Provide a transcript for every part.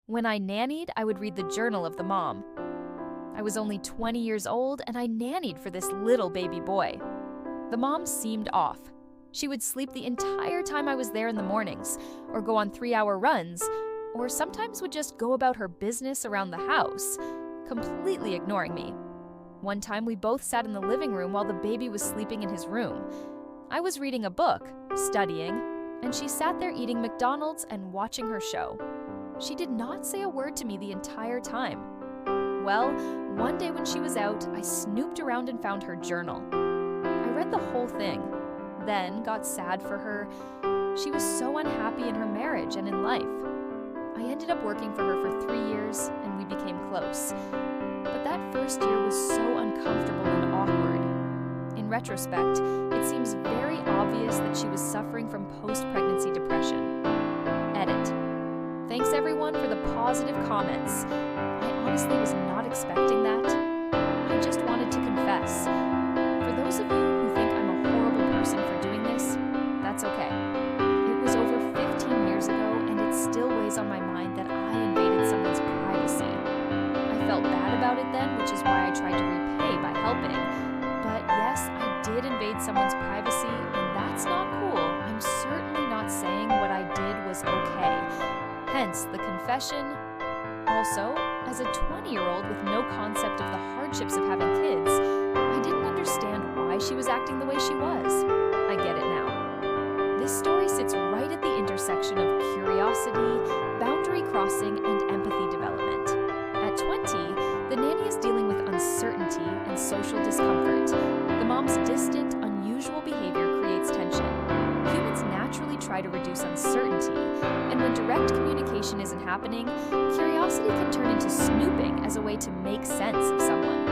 When I nannied, I would read the journal of the mom. I was only 20 years old and I nannied for this little baby boy. The mom seemed off. She would sleep the entire time I was there in the mornings, or go on 3-hour runs, or sometimes would just go about her business around the house, completely ignoring me. One time we both sat in the living room while the baby was sleeping in his room. I was reading a book, studying, and she sat there eating McDonald's and watching her show. She did not say a word to me the entire time. Well, one day when she was out, I snooped around and found her journal. I read the whole thing, then got sad for her. She was so unhappy in her marriage and in life. I ended up working for her for 3 years, and we became close. But that first year was so uncomfortable and awkward. In retrospect, it seems very obvious that she was suffering from post-pregnancy depression. Edit. Thanks everyone for the positive comments. I honestly was not expecting that. I just wanted to confess. For those of you who think I'm a horrible person for doing this, that's okay. It was over 15 years ago and it still weighs on my mind that I invaded someone's privacy. I felt bad about it then, which is why I tried to repay by helping. But yes, I did invade someone's privacy, and that's not cool. I'm certainly not saying what I did was okay. Hence the confession. Also, as a 20-year-old with no concept of the hardships of having kids, I didn't understand why she was acting the way she was. I get it now. This story sits right at the intersection of curiosity, boundary crossing, and empathy development. At 20, the nanny is dealing with uncertainty and social discomfort. The mom's distant, unusual behavior creates tension. Humans naturally try to reduce uncertainty, and when direct communication isn't happening, curiosity can turn into snooping as a way to make sense of someone.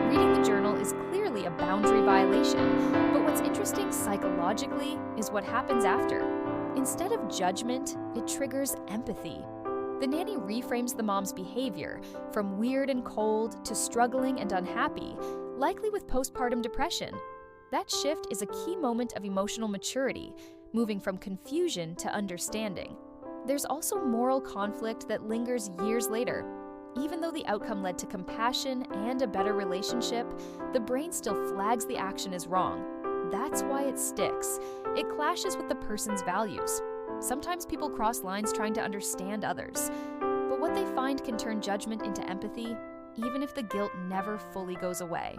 Reading the journal is clearly a boundary violation, but what's interesting psychologically is what happens after. Instead of judgment, it triggers empathy. The nanny reframes the mom's behavior from weird and cold to struggling and unhappy, likely with postpartum depression. That shift is a key moment of emotional maturity, moving from confusion to understanding. There's also moral conflict that lingers years later. Even though the outcome led to compassion and a better relationship, the brain still flags the action as wrong. That's why it sticks. It clashes with the person's values. Sometimes people cross lines trying to understand others, but what they find can turn judgment into empathy, even if the guilt never fully goes away.